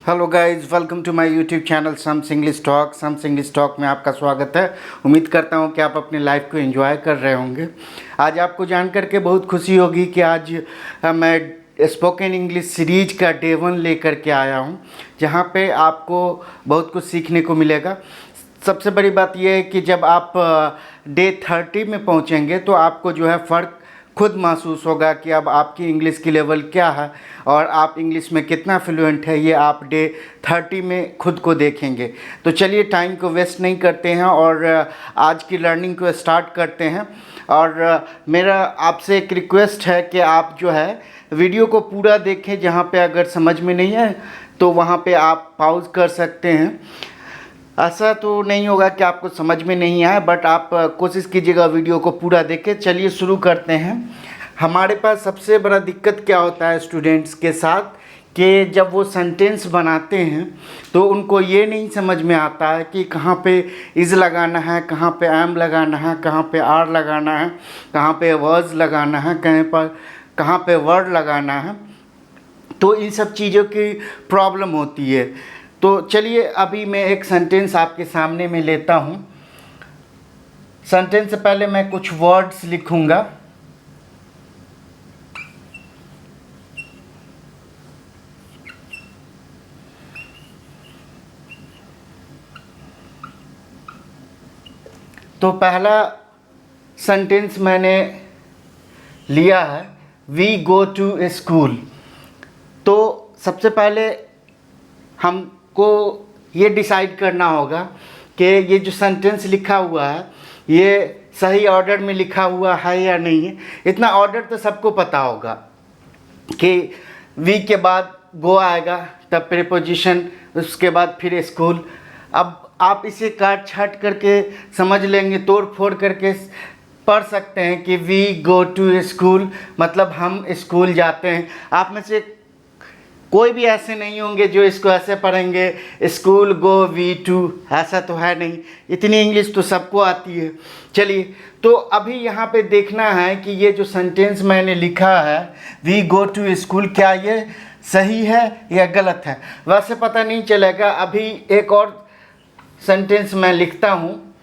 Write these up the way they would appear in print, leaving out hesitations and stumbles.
Hello guys, welcome to my YouTube channel Sam's English talk में आपका स्वागत है। उम्मीद करता हूं कि आप अपनी लाइफ को एंजॉय कर रहे होंगे। आज आपको जान करके बहुत खुशी होगी कि आज मैं स्पोकन इंग्लिश सीरीज का डे 1 लेकर के आया हूं, जहां पे आपको बहुत कुछ सीखने को मिलेगा। सबसे बड़ी बात यह है कि जब आप डे 30 में पहुंचेंगे तो आपको जो है फ़र्क खुद महसूस होगा कि अब आपकी इंग्लिश की लेवल क्या है और आप इंग्लिश में कितना फ्लुएंट है। ये आप डे 30 में खुद को देखेंगे। तो चलिए टाइम को वेस्ट नहीं करते हैं और आज की लर्निंग को स्टार्ट करते हैं। और मेरा आपसे एक रिक्वेस्ट है कि आप जो है वीडियो को पूरा देखें। जहाँ पे अगर समझ में नहीं है तो वहाँ पे आप पॉज कर सकते हैं। ऐसा तो नहीं होगा कि आपको समझ में नहीं आए, बट आप कोशिश कीजिएगा वीडियो को पूरा देखें। चलिए शुरू करते हैं। हमारे पास सबसे बड़ा दिक्कत क्या होता है स्टूडेंट्स के साथ कि जब वो सेंटेंस बनाते हैं तो उनको ये नहीं समझ में आता है कि कहाँ पे इज़ लगाना है, कहाँ पे एम लगाना है, कहाँ पे आर लगाना है, कहाँ पे वर्ड्स लगाना है, कहाँ पे वर्ड लगाना है। तो इन सब चीज़ों की प्रॉब्लम होती है। तो चलिए अभी मैं एक सेंटेंस आपके सामने में लेता हूँ। सेंटेंस से पहले मैं कुछ वर्ड्स लिखूँगा। तो पहला सेंटेंस मैंने लिया है, वी गो टू स्कूल। तो सबसे पहले हमको ये डिसाइड करना होगा कि ये जो सेंटेंस लिखा हुआ है ये सही ऑर्डर में लिखा हुआ है या नहीं है। इतना ऑर्डर तो सबको पता होगा कि वी के बाद गो आएगा, तब प्रीपोजिशन, उसके बाद फिर स्कूल। अब आप इसे काट छाट करके समझ लेंगे, तोड़ फोड़ करके पढ़ सकते हैं कि वी गो टू स्कूल मतलब हम स्कूल जाते हैं। आप में से कोई भी ऐसे नहीं होंगे जो इसको ऐसे पढ़ेंगे स्कूल गो वी टू, ऐसा तो है नहीं। इतनी इंग्लिश तो सबको आती है। चलिए तो अभी यहाँ पे देखना है कि ये जो सेंटेंस मैंने लिखा है वी गो टू स्कूल, क्या ये सही है या गलत है। वैसे पता नहीं चलेगा। अभी एक और सेंटेंस मैं लिखता हूँ,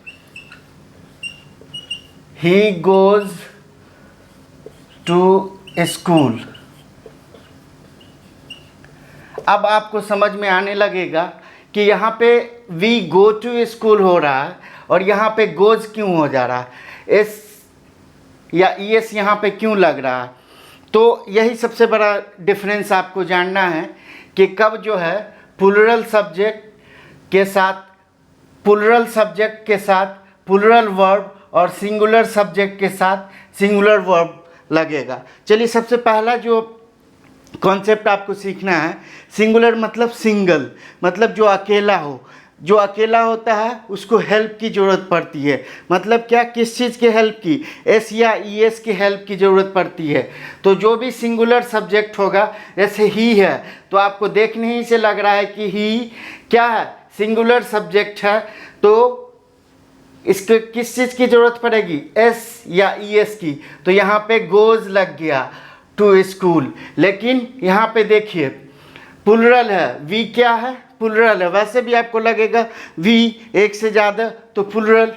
ही गोज़ टू स्कूल। अब आपको समझ में आने लगेगा कि यहाँ पे वी गो टू स्कूल हो रहा है और यहाँ पे गोज क्यों हो जा रहा है, एस या ई एस यहाँ पे क्यों लग रहा है। तो यही सबसे बड़ा डिफरेंस आपको जानना है कि कब जो है प्लूरल सब्जेक्ट के साथ प्लूरल वर्ब और सिंगुलर सब्जेक्ट के साथ सिंगुलर वर्ब लगेगा। चलिए सबसे पहला जो कॉन्सेप्ट आपको सीखना है, सिंगुलर मतलब सिंगल, मतलब जो अकेला हो। जो अकेला होता है उसको हेल्प की ज़रूरत पड़ती है। मतलब क्या, किस चीज़ की हेल्प की, एस या ई एस की हेल्प की ज़रूरत पड़ती है। तो जो भी सिंगुलर सब्जेक्ट होगा, जैसे ही है तो आपको देखने ही से लग रहा है कि ही क्या है, सिंगुलर सब्जेक्ट है। तो इसके किस चीज़ की ज़रूरत पड़ेगी, एस या ई एस की। तो यहाँ पे गोज लग गया टू स्कूल। लेकिन यहाँ पे देखिए प्लूरल है, वी क्या है, प्लूरल है। वैसे भी आपको लगेगा वी एक से ज़्यादा तो प्लूरल,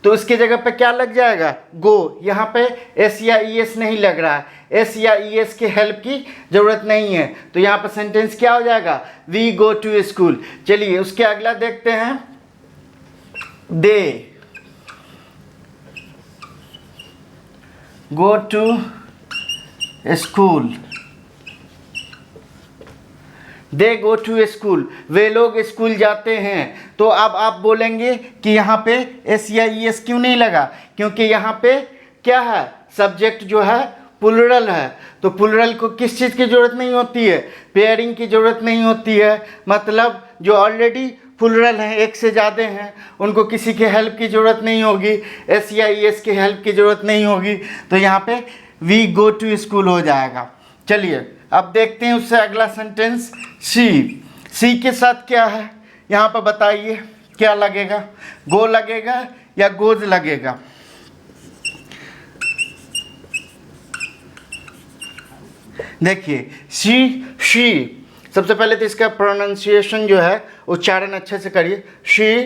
तो इसके जगह पे क्या लग जाएगा, गो। यहाँ पे एस या ई एस नहीं लग रहा है, एस या ई एस के हेल्प की ज़रूरत नहीं है। तो यहाँ पर सेंटेंस क्या हो जाएगा, वी गो टू स्कूल। चलिए उसके अगला देखते हैं, they go to school. They go to school, वे लोग स्कूल जाते हैं। तो अब आप बोलेंगे कि यहाँ पे एस या ई एस क्यों नहीं लगा, क्योंकि यहाँ पे क्या है, सब्जेक्ट जो है प्लूरल है। तो प्लूरल को किस चीज़ की ज़रूरत नहीं होती है, पेयरिंग की ज़रूरत नहीं होती है। मतलब जो ऑलरेडी प्लूरल हैं, एक से ज़्यादा हैं, उनको किसी के हेल्प की ज़रूरत नहीं होगी, एस या ई एस की हेल्प की ज़रूरत नहीं होगी। तो यहाँ पे वी गो टू स्कूल हो जाएगा। चलिए अब देखते हैं उससे अगला सेंटेंस, सी के साथ क्या है यहाँ पर बताइए, क्या लगेगा, गो लगेगा या गोज लगेगा। देखिए शी सबसे पहले तो इसका प्रोनाउंसिएशन जो है उच्चारण अच्छे से करिए। शी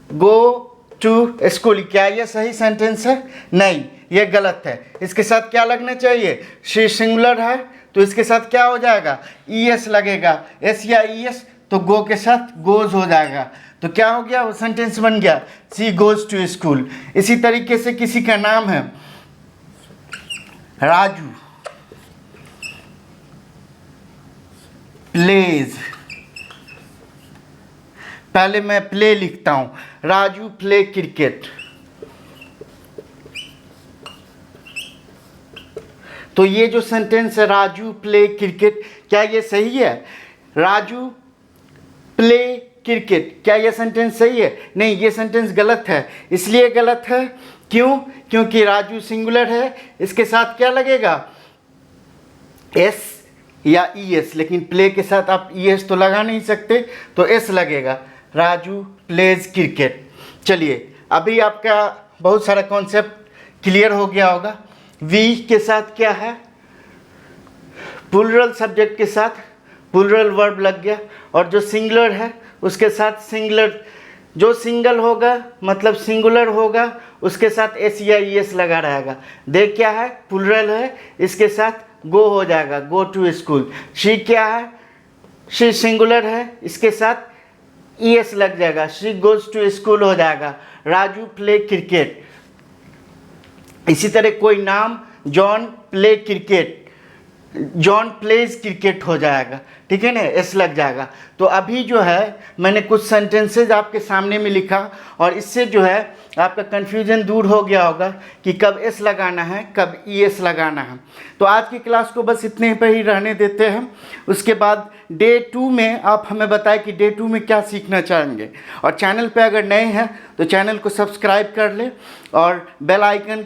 गो टू स्कूल, क्या ये सही सेंटेंस है? नहीं, ये गलत है। इसके साथ क्या लगना चाहिए? शी सिंगुलर है तो इसके साथ क्या हो जाएगा? ईएस लगेगा। एस या ईएस तो गो के साथ गोज हो जाएगा। तो क्या हो गया? वो सेंटेंस बन गया, शी गोज टू स्कूल। इसी तरीके से किसी का नाम है राजू, प्लेज, पहले मैं प्ले लिखता हूं, राजू प्ले क्रिकेट। तो ये जो सेंटेंस है राजू प्ले क्रिकेट, क्या ये सही है? राजू प्ले क्रिकेट, क्या ये सेंटेंस सही है? नहीं, ये सेंटेंस गलत है। इसलिए गलत है क्यों? क्योंकि राजू सिंगुलर है, इसके साथ क्या लगेगा? एस या ईएस, लेकिन प्ले के साथ आप ईएस तो लगा नहीं सकते, तो एस लगेगा। Raju pledge cricket. चलिए, अभी आपका बहुत सारा कॉन्सेप्ट क्लियर हो गया होगा। वी के साथ क्या है? प्लूरल सब्जेक्ट के साथ प्लूरल वर्ब लग गया, और जो सिंगुलर है उसके साथ सिंगुलर, जो सिंगल होगा मतलब सिंगुलर होगा उसके साथ एस या ईएस लगा रहेगा। देख क्या है? प्लूरल है, इसके साथ गो हो जाएगा, गो टू स्कूल। शी क्या है? शी सिंगुलर है, इसके साथ ईएस लग जाएगा, शी गोज टू स्कूल हो जाएगा। Raju play cricket. इसी तरह कोई नाम John play cricket, John pledge cricket हो जाएगा, ठीक है ना, एस लग जाएगा। तो अभी जो है मैंने कुछ सेंटेंसेज आपके सामने में लिखा, और इससे जो है आपका कन्फ्यूजन दूर हो गया होगा कि कब एस लगाना है, कब ईएस लगाना है। तो आज की क्लास को बस इतने पर ही रहने देते हैं। उसके बाद डे 2 में आप हमें बताएं कि डे 2 में क्या सीखना चाहेंगे। और चैनल पे अगर नए हैं तो चैनल को सब्सक्राइब कर लें और बेल आइकन